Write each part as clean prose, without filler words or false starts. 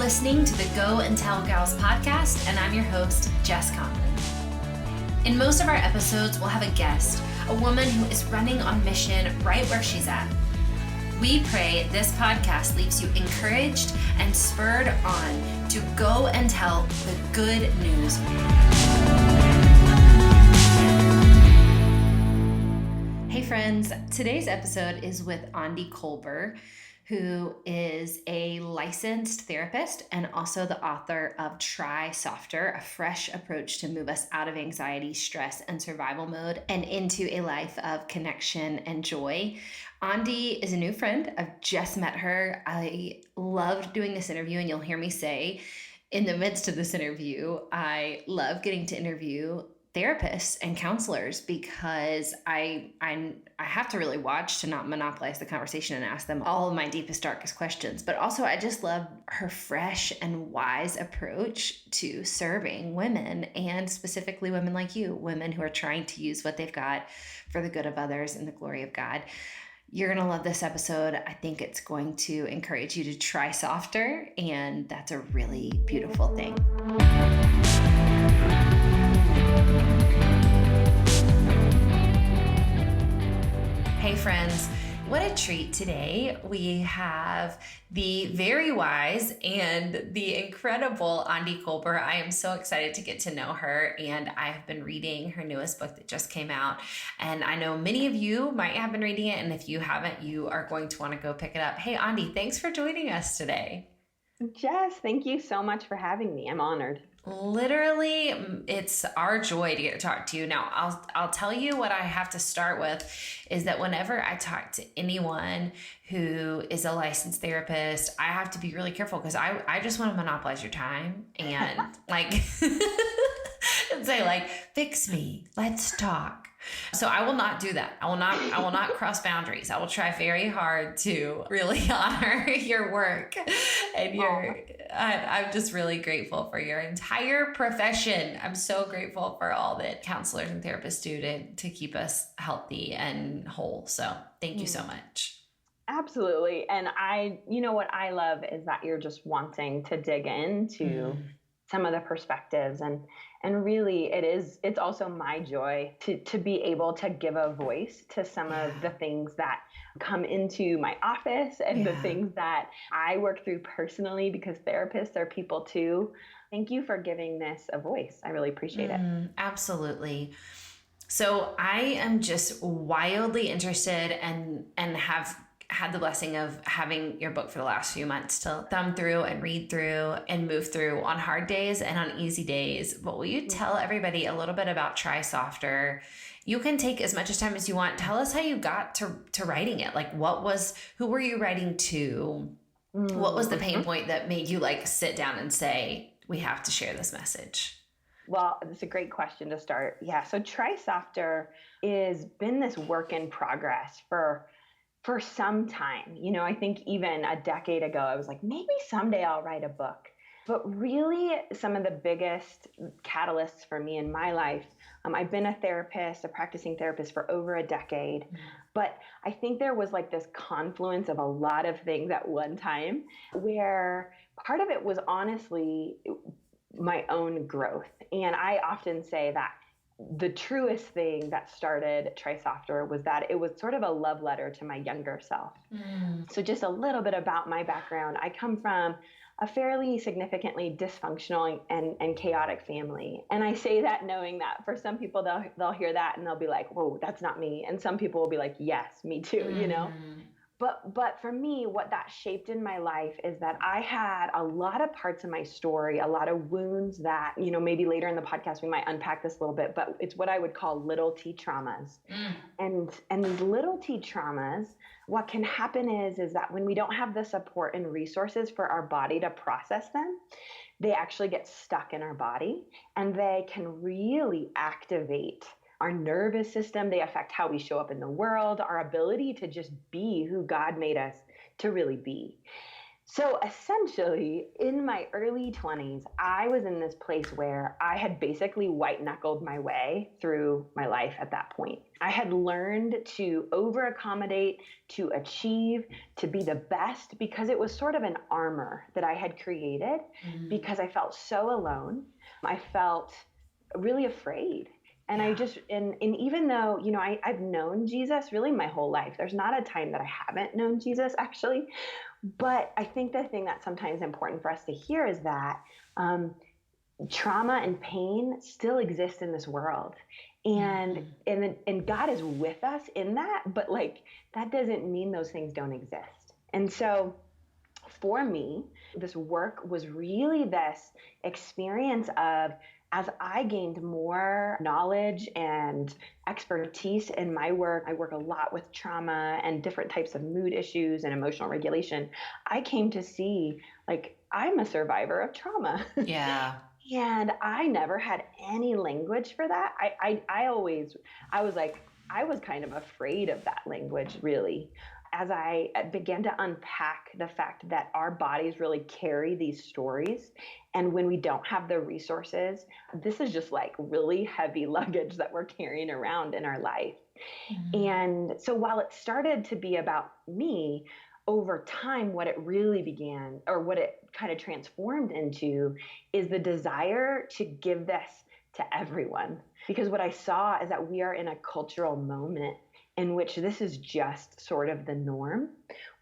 listening to the Go and Tell Gals podcast, and I'm your host, Jess Conlon. In most of our episodes, we'll have a guest, a woman who is running on mission right where she's at. We pray this podcast leaves you encouraged and spurred on to go and tell the good news. Hey friends, today's episode is with Aundi Kolber, who is a licensed therapist and also the author of Try Softer, a fresh approach to move us out of anxiety, stress, and survival mode and into a life of connection and joy. Aundi is a new friend. I've just met her. I loved doing this interview, and you'll hear me say in the midst of this interview, I love getting to interview therapists and counselors because I have to really watch to not monopolize the conversation and ask them all of my deepest, darkest questions. But also I just love her fresh and wise approach to serving women, and specifically women like you, women who are trying to use what they've got for the good of others and the glory of God. You're going to love this episode. I think it's going to encourage you to try softer, and that's a really beautiful thing. Hey friends, what a treat today. We have the very wise and the incredible Aundi Kolber. I am so excited to get to know her, and I have been reading her newest book that just came out, and I know many of you might have been reading it, and if you haven't, you are going to want to go pick it up. Hey Aundi, thanks for joining us today. Jess, thank you so much for having me. I'm honored. Literally, it's our joy to get to talk to you. Now, I'll tell you what I have to start with is that whenever I talk to anyone who is a licensed therapist, I have to be really careful because I just want to monopolize your time and and say fix me, let's talk. So I will not do that. I will not cross boundaries. I will try very hard to really honor your work and I'm just really grateful for your entire profession. I'm so grateful for all that counselors and therapists do to keep us healthy and whole. So thank you so much. Absolutely. And what I love is that you're just wanting to dig into some of the perspectives, and really it's also my joy to be able to give a voice to some of the things that come into my office and the things that I work through personally, because therapists are people too. Thank you for giving this a voice. I really appreciate it. Absolutely. So I am just wildly interested and have had the blessing of having your book for the last few months to thumb through and read through and move through on hard days and on easy days. But will you tell everybody a little bit about Try Softer? You can take as much time as you want. Tell us how you got to writing it. Who were you writing to? What was the pain point that made you sit down and say, we have to share this message? Well, it's a great question to start. Yeah. So Try Softer has been this work in progress for some time. I think even a decade ago, I was like, maybe someday I'll write a book. But really, some of the biggest catalysts for me in my life, I've been a practicing therapist for over a decade. But I think there was this confluence of a lot of things at one time, where part of it was honestly my own growth. And I often say that the truest thing that started Try Softer was that it was sort of a love letter to my younger self. So just a little bit about my background. I come from a fairly significantly dysfunctional and chaotic family. And I say that knowing that for some people, they'll hear that and they'll be like, whoa, that's not me. And some people will be like, yes, me too, But for me, what that shaped in my life is that I had a lot of parts of my story, a lot of wounds that, maybe later in the podcast, we might unpack this a little bit, but it's what I would call little T traumas. And these little T traumas, what can happen is that when we don't have the support and resources for our body to process them, they actually get stuck in our body, and they can really activate our nervous system. They affect how we show up in the world, our ability to just be who God made us to really be. So essentially, in my early 20s, I was in this place where I had basically white knuckled my way through my life at that point. I had learned to over accommodate, to achieve, to be the best because it was sort of an armor that I had created Mm, because I felt so alone. I felt really afraid. And I yeah. just, and even though, I've known Jesus really my whole life, there's not a time that I haven't known Jesus actually. But I think the thing that's sometimes important for us to hear is that um, trauma and pain still exist in this world, and Mhm. and God is with us in that. But like that doesn't mean those things don't exist. And so for me, this work was really this experience of as I gained more knowledge and expertise in my work, I work a lot with trauma and different types of mood issues and emotional regulation. I came to see like I'm a survivor of trauma. Yeah. And I never had any language for that. I was like, I was kind of afraid of that language, really. As I began to unpack the fact that our bodies really carry these stories. And when we don't have the resources, this is just like really heavy luggage that we're carrying around in our life. Mm. And so while it started to be about me, over time, what it really began or what it kind of transformed into is the desire to give this to everyone. Because what I saw is that we are in a cultural moment in which this is just sort of the norm.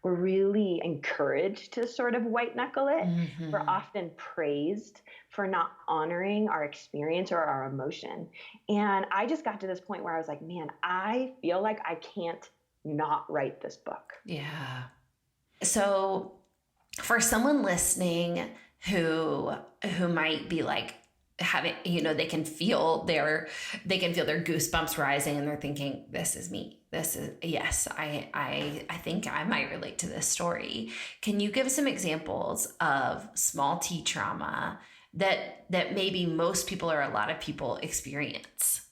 We're really encouraged to sort of white knuckle it. We're Mhm. often praised for not honoring our experience or our emotion. And I just got to this point where I was like, man, I feel like I can't not write this book. Yeah. So for someone listening who who might be like having, they can feel their goosebumps rising and they're thinking, this is me, this is, yes, I think I might relate to this story. Can you give some examples of small t trauma that maybe most people or a lot of people experience?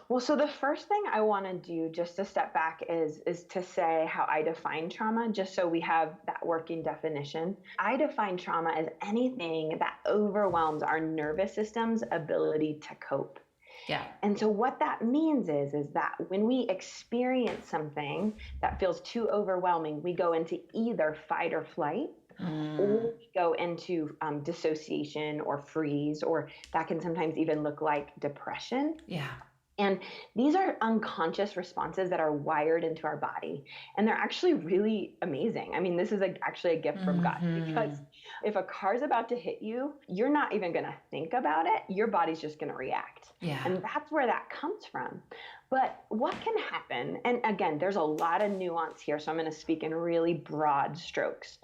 Well, so the first thing I want to do just to step back is to say how I define trauma, just so we have that working definition. I define trauma as anything that overwhelms our nervous system's ability to cope. Yeah. And so what that means is that when we experience something that feels too overwhelming, we go into either fight or flight, Mm, or we go into dissociation or freeze, or that can sometimes even look like depression. yeah. And these are unconscious responses that are wired into our body. And they're actually really amazing. I mean, this is actually a gift from God because Hmm. if a car's about to hit you, you're not even going to think about it. Your body's just going to react. Yeah. And that's where that comes from. But what can happen? And again, there's a lot of nuance here. So I'm going to speak in really broad strokes.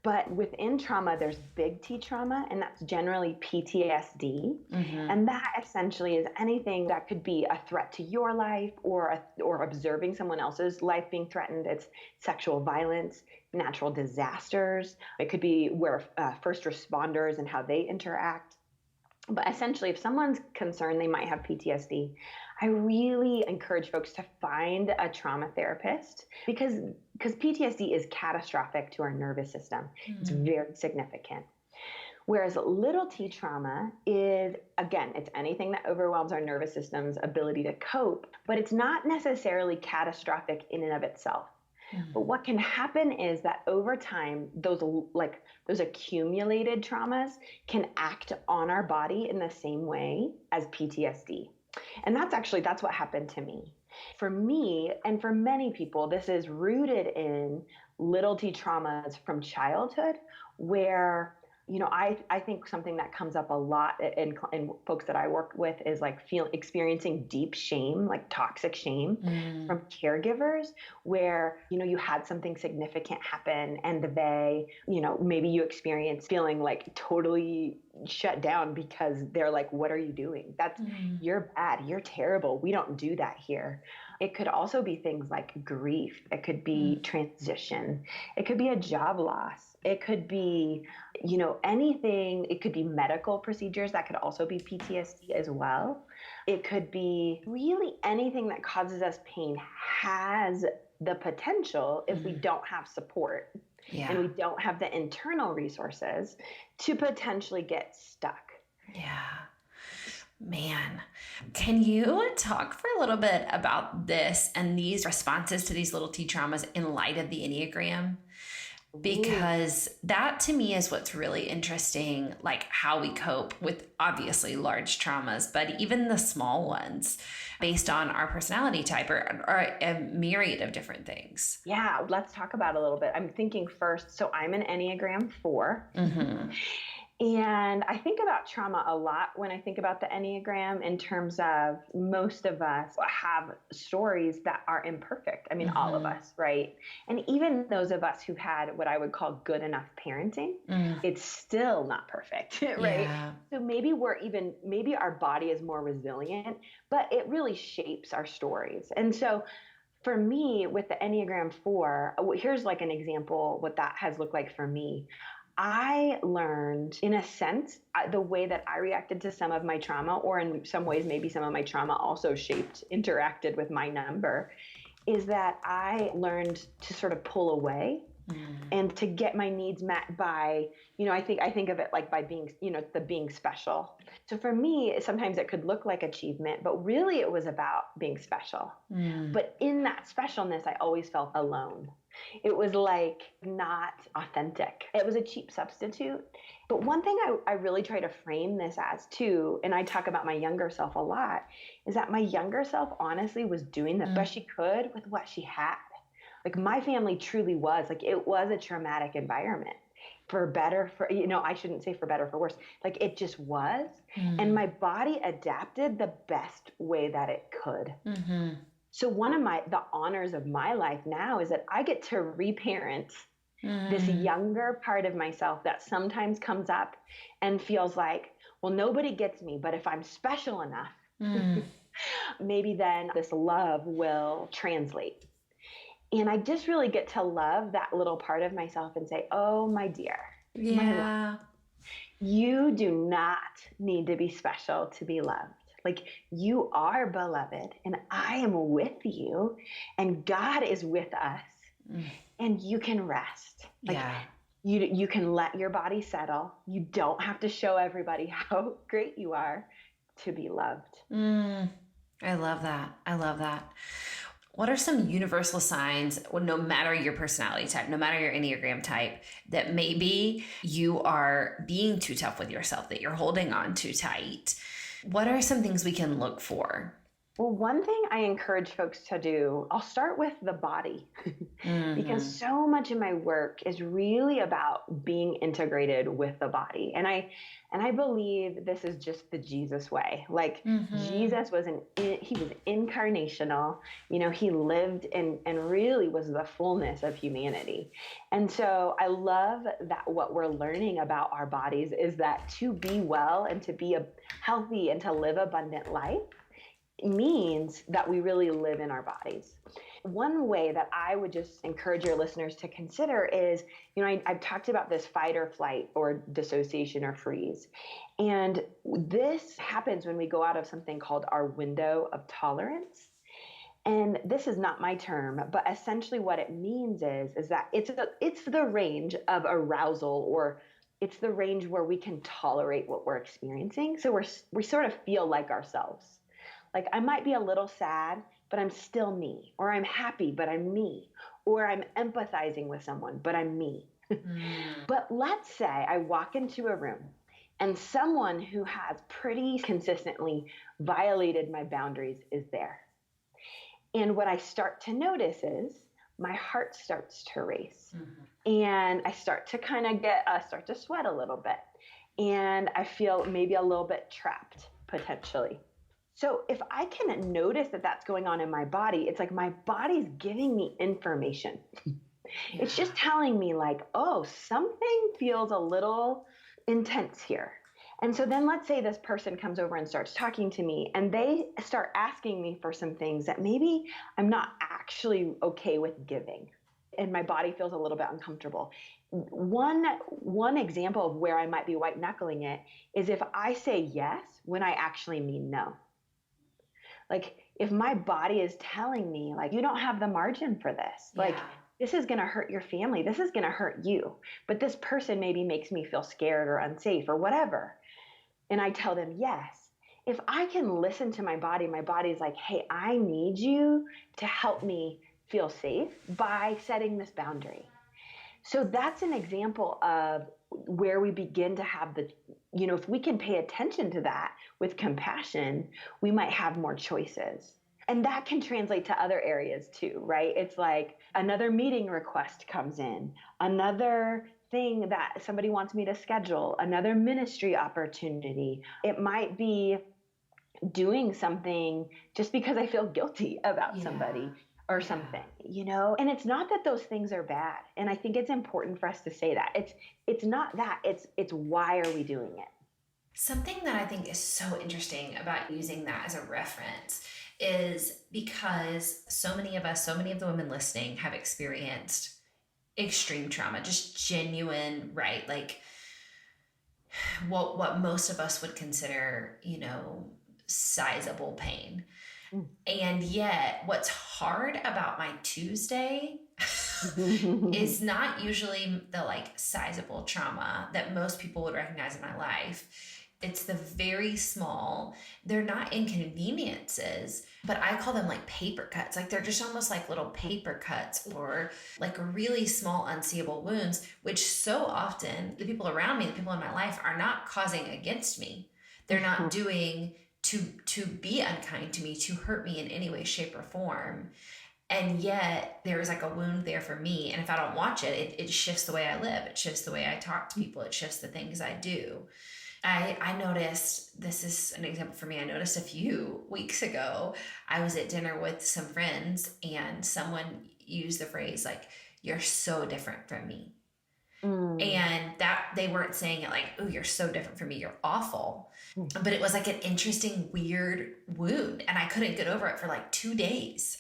But within trauma, there's big T trauma, and that's generally PTSD. Hmm. And that essentially is anything that could be a threat to your life or observing someone else's life being threatened. It's sexual violence, natural disasters. It could be where first responders and how they interact. But essentially, if someone's concerned they might have PTSD, I really encourage folks to find a trauma therapist because PTSD is catastrophic to our nervous system. It's Mm. very significant. Whereas little t trauma is, again, it's anything that overwhelms our nervous system's ability to cope, but it's not necessarily catastrophic in and of itself. But Mm. what can happen is that over time, those accumulated traumas can act on our body in the same way as PTSD. And that's what happened to me. For me, and for many people, this is rooted in little t traumas from childhood where I think something that comes up a lot in folks that I work with is like experiencing deep shame, like toxic shame Mm. from caregivers where, you had something significant happen and they, maybe you experience feeling like totally shut down because they're like, what are you doing? Mm. You're bad. You're terrible. We don't do that here. It could also be things like grief. It could Mm. be transition. It could be a job loss. It could be, anything. It could be medical procedures. That could also be PTSD as well. It could be really anything that causes us pain has the potential, if we Mm. don't have support, and we Yeah. don't have the internal resources to potentially get stuck. Yeah. Man, can you talk for a little bit about this and these responses to these little T traumas in light of the Enneagram? Ooh. Because that to me is what's really interesting, like how we cope with obviously large traumas, but even the small ones based on our personality type or a myriad of different things. Yeah, let's talk about it a little bit. I'm thinking first, so I'm an Enneagram 4. Mm-hmm. And I think about trauma a lot when I think about the Enneagram in terms of most of us have stories that are imperfect. I mean, all of Mm-hmm. us, right? And even those of us who had what I would call good enough parenting, Mm. it's still not perfect, right? Yeah. So maybe our body is more resilient, but it really shapes our stories. And so for me, with the Enneagram 4, here's like an example what that has looked like for me. I learned, in a sense, the way that I reacted to some of my trauma, or in some ways, maybe some of my trauma also interacted with my number, is that I learned to sort of pull away Mm. and to get my needs met by, I think of it like by being, the being special. So for me, sometimes it could look like achievement, but really it was about being special. Mm. But in that specialness, I always felt alone. It was like not authentic. It was a cheap substitute. But one thing I really try to frame this as too, and I talk about my younger self a lot, is that my younger self honestly was doing the Mm. best she could with what she had. Like my family truly was like, it was a traumatic environment, for better, I shouldn't say for better, for worse. Like it just was. And Mm. my body adapted the best way that it could. Mm-hmm. So one of the honors of my life now is that I get to reparent this Mm. younger part of myself that sometimes comes up and feels like, well, nobody gets me, but if I'm special enough, Mm. maybe then this love will translate. And I just really get to love that little part of myself and say, oh, my dear, my love, Yeah. you do not need to be special to be loved. Like you are beloved, and I am with you, and God is with us, Mm. and you can rest. Like Yeah. you can let your body settle. You don't have to show everybody how great you are to be loved. Mm. I love that. I love that. What are some universal signs, well, no matter your personality type, no matter your Enneagram type, that maybe you are being too tough with yourself, that you're holding on too tight? What are some things we can look for? Well, one thing I encourage folks to do, I'll start with the body, because Mm-hmm. so much of my work is really about being integrated with the body. And I believe this is just the Jesus way. Like Mm-hmm. Jesus he was incarnational, he lived and really was the fullness of humanity. And so I love that what we're learning about our bodies is that to be well and to be a healthy and to live abundant life means that we really live in our bodies. One way that I would just encourage your listeners to consider is, I've talked about this fight or flight or dissociation or freeze. And this happens when we go out of something called our window of tolerance. And this is not my term, but essentially what it means is that it's the range of arousal, or it's the range where we can tolerate what we're experiencing. So we sort of feel like ourselves. Like I might be a little sad, but I'm still me. Or I'm happy, but I'm me. Or I'm empathizing with someone, but I'm me. Mm. But let's say I walk into a room and someone who has pretty consistently violated my boundaries is there. And what I start to notice is my heart starts to race. Mm-hmm. And I start to kind of start to sweat a little bit. And I feel maybe a little bit trapped potentially. So if I can notice that that's going on in my body, it's like my body's giving me information. It's Yeah. just telling me like, oh, something feels a little intense here. And so then let's say this person comes over and starts talking to me and they start asking me for some things that maybe I'm not actually okay with giving. And my body feels a little bit uncomfortable. One example of where I might be white knuckling it is if I say yes when I actually mean no. Like if my body is telling me like you don't have the margin for this, like Yeah. this is going to hurt your family. This is going to hurt you. But this person maybe makes me feel scared or unsafe or whatever. And I tell them, yes, if I can listen to my body's like, hey, I need you to help me feel safe by setting this boundary. So that's an example of where we begin to have if we can pay attention to that with compassion, we might have more choices. And that can translate to other areas too, right? It's like another meeting request comes in, another thing that somebody wants me to schedule, another ministry opportunity. It might be doing something just because I feel guilty about somebody or something. And it's not that those things are bad. And I think it's important for us to say that. It's not that. It's why are we doing it? Something that I think is so interesting about using that as a reference is because so many of us, so many of the women listening have experienced extreme trauma, just genuine, right? Like what most of us would consider, sizable pain. Mm. And yet, what's hard about my Tuesday is not usually the like sizable trauma that most people would recognize in my life. It's the very small, they're not inconveniences, but I call them like paper cuts. Like they're just almost like little paper cuts or like really small unseeable wounds, which so often the people around me, the people in my life are not causing against me. They're not doing to be unkind to me, to hurt me in any way, shape, or form. And yet there's like a wound there for me. And if I don't watch it, it shifts the way I live. It shifts the way I talk to people. It shifts the things I do. I noticed, this is an example for me, I noticed a few weeks ago, I was at dinner with some friends and someone used the phrase like, you're so different from me. And that they weren't saying it like, oh, you're so different from me, you're awful. But it was like an interesting, weird wound. And I couldn't get over it for like 2 days.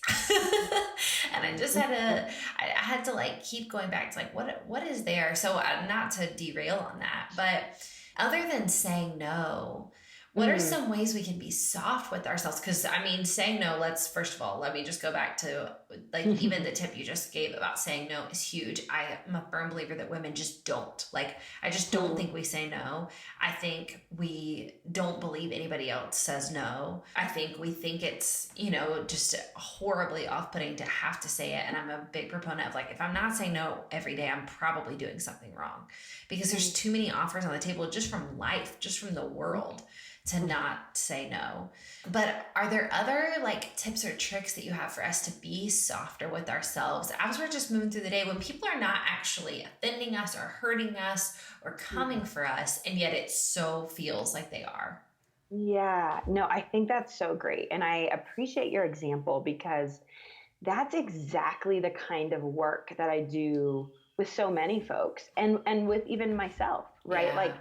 And I just I had to like keep going back to like, what is there? So not to derail on that, but other than saying no, what are some ways we can be soft with ourselves? Because I mean, saying no, first of all, let me just go back to like even the tip you just gave about saying no is huge. I am a firm believer that women just don't. Like, I just don't think we say no. I think we don't believe anybody else says no. I think we think it's, just horribly off-putting to have to say it. And I'm a big proponent of like, if I'm not saying no every day, I'm probably doing something wrong because there's too many offers on the table just from life, just from the world, to not say no. But are there other like tips or tricks that you have for us to be softer with ourselves as we're just moving through the day when people are not actually offending us or hurting us or coming for us, and yet it so feels like they are? Yeah, no, I think that's so great. And I appreciate your example because that's exactly the kind of work that I do with so many folks and with even myself, right? Yeah. Like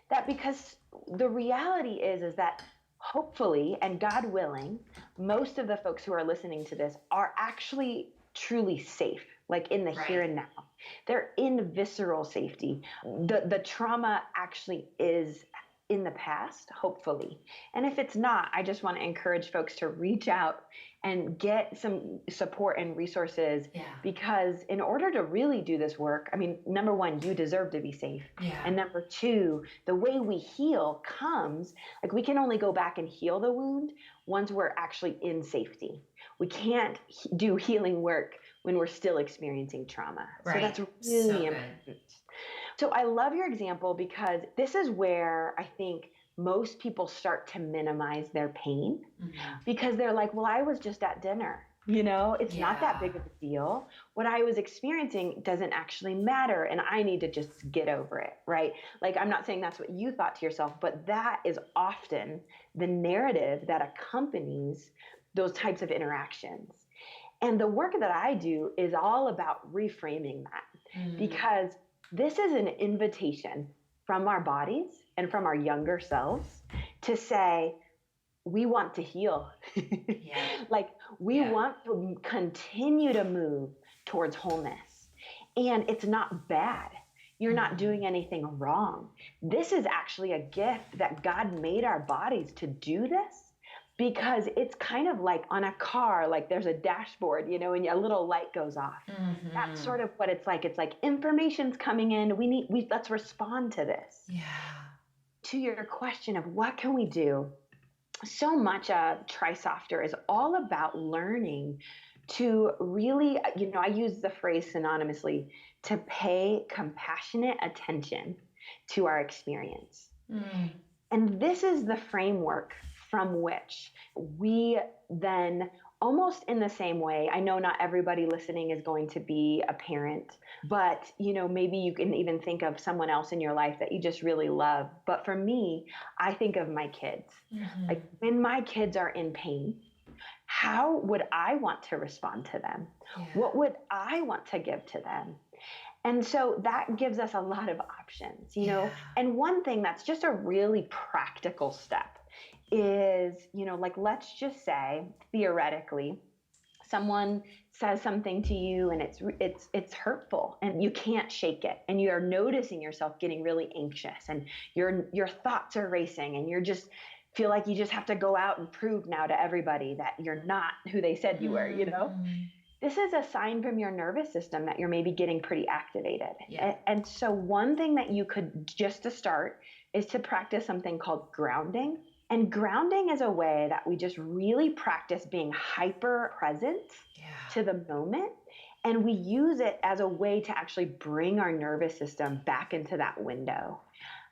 that, because the reality is that hopefully and God willing, most of the folks who are listening to this are actually truly safe, like in the here Right. and now. They're in visceral safety. The trauma actually is in the past, hopefully. And if it's not, I just want to encourage folks to reach out and get some support and resources, Yeah. because in order to really do this work, I mean, number one, you deserve to be safe. Yeah. And number two, the way we heal comes, like we can only go back and heal the wound once we're actually in safety. We can't do healing work when we're still experiencing trauma. Right. So that's So really good. important. So I love your example because this is where I think most people start to minimize their pain because they're like, well, I was just at dinner. It's not that big of a deal. What I was experiencing doesn't actually matter, and I need to just get over it, right? Like, I'm not saying that's what you thought to yourself, but that is often the narrative that accompanies those types of interactions. And the work that I do is all about reframing that because this is an invitation from our bodies and from our younger selves to say, we want to heal. Like we want to continue to move towards wholeness. And it's not bad. You're not doing anything wrong. This is actually a gift that God made our bodies to do this. because it's kind of like on a car, like there's a dashboard, and a little light goes off. That's Mm-hmm. sort of what it's like. It's like information's coming in. Let's respond to this. Yeah. To your question of what can we do? So much of Try Softer is all about learning to really, I use the phrase synonymously, to pay compassionate attention to our experience. Mm. And this is the framework from which we then, almost in the same way, I know not everybody listening is going to be a parent, but maybe you can even think of someone else in your life that you just really love. But for me, I think of my kids. Mm-hmm. Like when my kids are in pain, how would I want to respond to them? Yeah. What would I want to give to them? And so that gives us a lot of options, Yeah. And one thing that's just a really practical step is, like let's just say theoretically, someone says something to you and it's hurtful and you can't shake it, and you're noticing yourself getting really anxious, and your thoughts are racing, and you're just feel like you just have to go out and prove now to everybody that you're not who they said you were, Mm-hmm. this is a sign from your nervous system that you're maybe getting pretty activated. Yeah. And so one thing that you could just to start is to practice something called grounding. And grounding is a way that we just really practice being hyper present to the moment. And we use it as a way to actually bring our nervous system back into that window.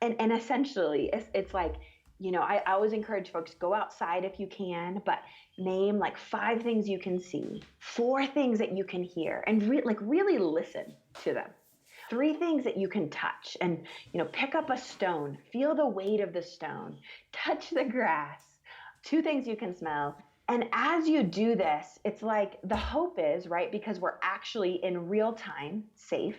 And essentially, it's like, I always encourage folks, go outside if you can, but name like 5 things you can see, 4 things that you can hear, and really listen to them. 3 things that you can touch, and pick up a stone, feel the weight of the stone, touch the grass. 2 things you can smell. And as you do this, it's like the hope is, right, because we're actually in real time, safe,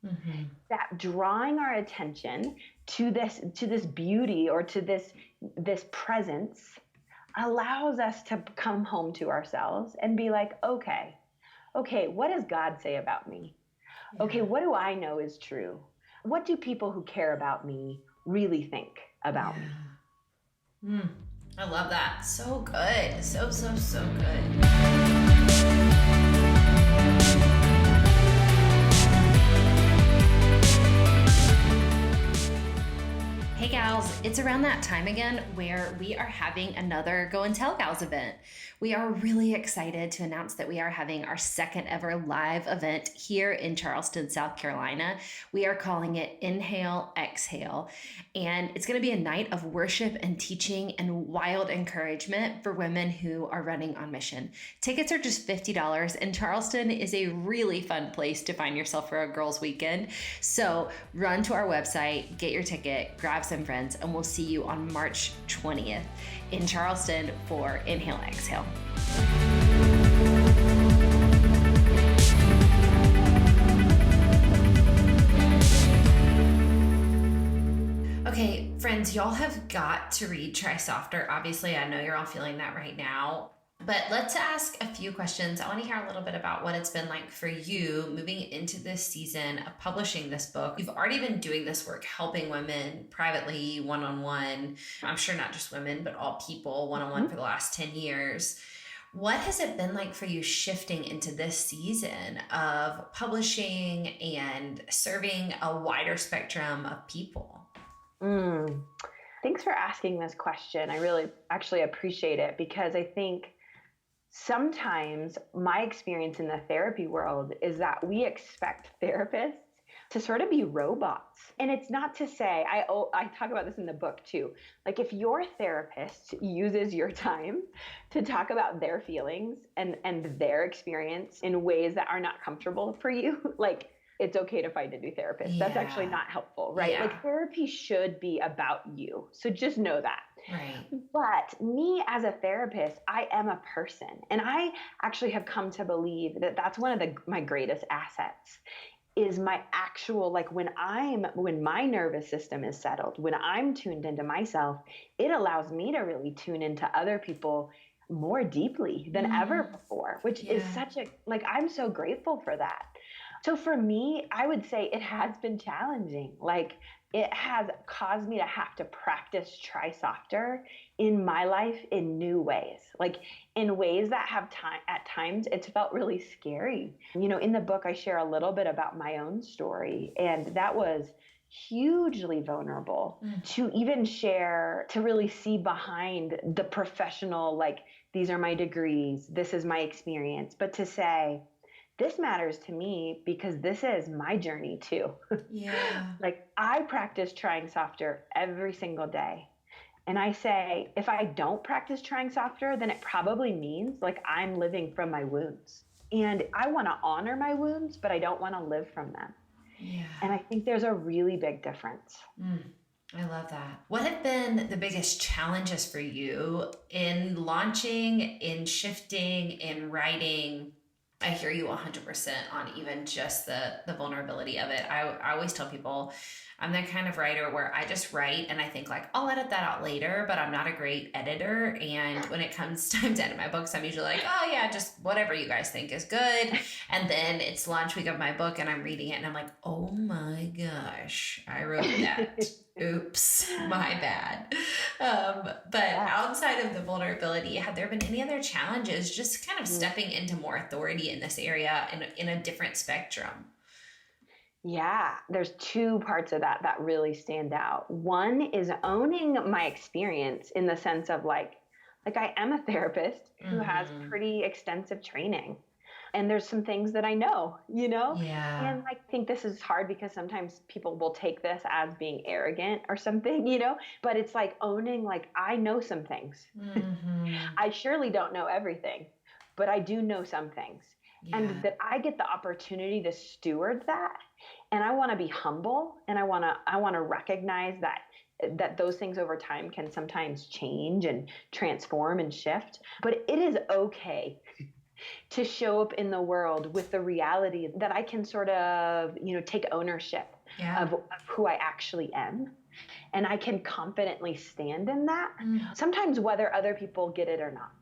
Mm-hmm. that drawing our attention to this beauty, or to this presence, allows us to come home to ourselves and be like, okay, what does God say about me? Yeah. Okay, what do I know is true? What do people who care about me really think about me? Mm. I love that. So good. So good. Hey gals, it's around that time again where we are having another Go and Tell Gals event. We are really excited to announce that we are having our second ever live event here in Charleston, South Carolina. We are calling it Inhale, Exhale, and it's going to be a night of worship and teaching and wild encouragement for women who are running on mission. Tickets are just $50, and Charleston is a really fun place to find yourself for a girls' weekend. So run to our website, get your ticket, grab some friends, and we'll see you on March 20th in Charleston for Inhale, Exhale. Okay, friends, y'all have got to read Try Softer. Obviously, I know you're all feeling that right now. But let's ask a few questions. I want to hear a little bit about what it's been like for you moving into this season of publishing this book. You've already been doing this work, helping women privately, one-on-one. I'm sure not just women, but all people, one-on-one for the last 10 years. What has it been like for you shifting into this season of publishing and serving a wider spectrum of people? Thanks for asking this question. I really actually appreciate it, because I think sometimes my experience in the therapy world is that we expect therapists to sort of be robots. And it's not to say, I talk about this in the book too. Like if your therapist uses your time to talk about their feelings and their experience in ways that are not comfortable for you, like it's okay to find a new therapist. Yeah. That's actually not helpful, right? Yeah. Like therapy should be about you. So just know that. Right. But me as a therapist, I am a person. And I actually have come to believe that that's one of my greatest assets, is my actual, like when my nervous system is settled, when I'm tuned into myself, it allows me to really tune into other people more deeply than ever before, which is I'm so grateful for that. So for me, I would say it has been challenging. Like it has caused me to have to practice try softer in my life in new ways, like in ways that have time at times it's felt really scary. In the book I share a little bit about my own story, and that was hugely vulnerable to even share, to really see behind the professional, like, these are my degrees, this is my experience, but to say, this matters to me because this is my journey too. Yeah. Like, I practice trying softer every single day. And I say, if I don't practice trying softer, then it probably means like I'm living from my wounds. And I want to honor my wounds, but I don't want to live from them. Yeah. And I think there's a really big difference. I love that. What have been the biggest challenges for you in launching, in shifting, in writing? I hear you 100% on even just the vulnerability of it. I always tell people I'm the kind of writer where I just write and I think like I'll edit that out later, but I'm not a great editor. And when it comes time to edit my books, I'm usually like, oh yeah, just whatever you guys think is good. And then it's launch week of my book and I'm reading it and I'm like, oh my gosh, I wrote that. Oops, my bad. But outside of the vulnerability, have there been any other challenges just kind of stepping into more authority in this area in a different spectrum? Yeah, there's two parts of that that really stand out. One is owning my experience in the sense of like I am a therapist who has pretty extensive training. And there's some things that I know. Yeah. And I think this is hard because sometimes people will take this as being arrogant or something. But it's like owning, like, I know some things. I surely don't know everything, but I do know some things. Yeah. And that I get the opportunity to steward that. And I want to be humble, and I want to recognize that those things over time can sometimes change and transform and shift. But it is okay to show up in the world with the reality that I can sort of, take ownership of who I actually am. And I can confidently stand in that. Sometimes whether other people get it or not,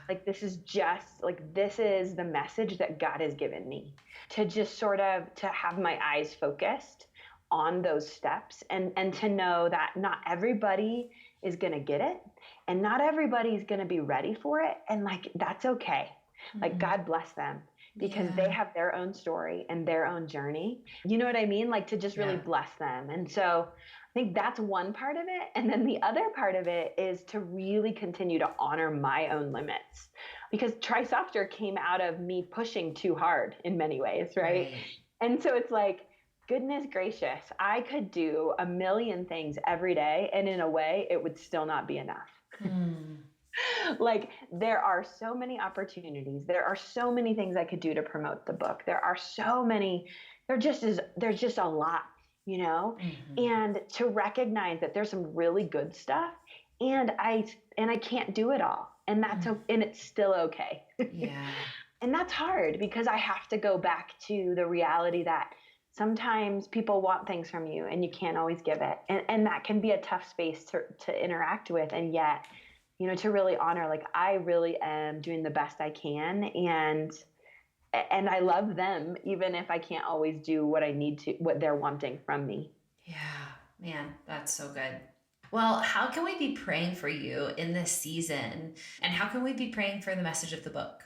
like this is the message that God has given me to just sort of to have my eyes focused on those steps, and to know that not everybody is going to get it, and not everybody's going to be ready for it. And like, that's okay. Like, God bless them, because they have their own story and their own journey. You know what I mean? Like, to just really bless them. And so I think that's one part of it. And then the other part of it is to really continue to honor my own limits, because Try Softer came out of me pushing too hard in many ways. Right. And so it's like, goodness gracious, I could do a million things every day, and in a way it would still not be enough. Like, there are so many opportunities. There are so many things I could do to promote the book. There's just a lot, and to recognize that there's some really good stuff, and I can't do it all. And and it's still okay. Yeah. And that's hard, because I have to go back to the reality that sometimes people want things from you and you can't always give it. And that can be a tough space to interact with. And yet, to really honor, like, I really am doing the best I can. And I love them, even if I can't always do what what they're wanting from me. Yeah, man, that's so good. Well, how can we be praying for you in this season? And how can we be praying for the message of the book?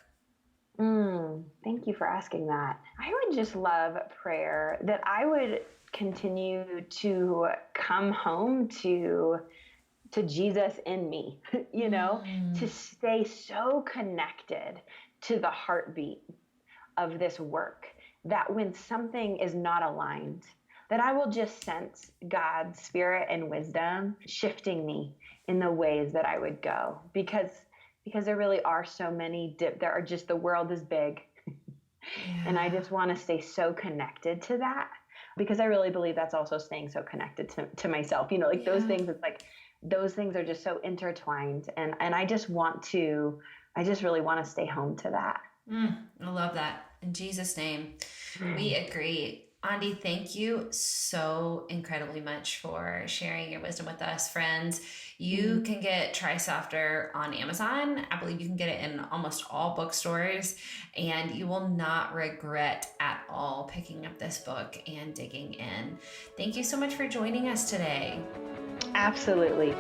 Thank you for asking that. I would just love prayer that I would continue to come home to Jesus in me, to stay so connected to the heartbeat of this work, that when something is not aligned, that I will just sense God's spirit and wisdom shifting me in the ways that I would go, because there really are so many the world is big. And I just want to stay so connected to that, because I really believe that's also staying so connected to myself, those things. It's like, those things are just so intertwined, and I just really want to stay home to that. I love that. In Jesus' name, we agree. Aundi, thank you so incredibly much for sharing your wisdom with us, friends. You Mhm. can get Try Softer on Amazon. I believe you can get it in almost all bookstores, and you will not regret at all picking up this book and digging in. Thank you so much for joining us today. Absolutely.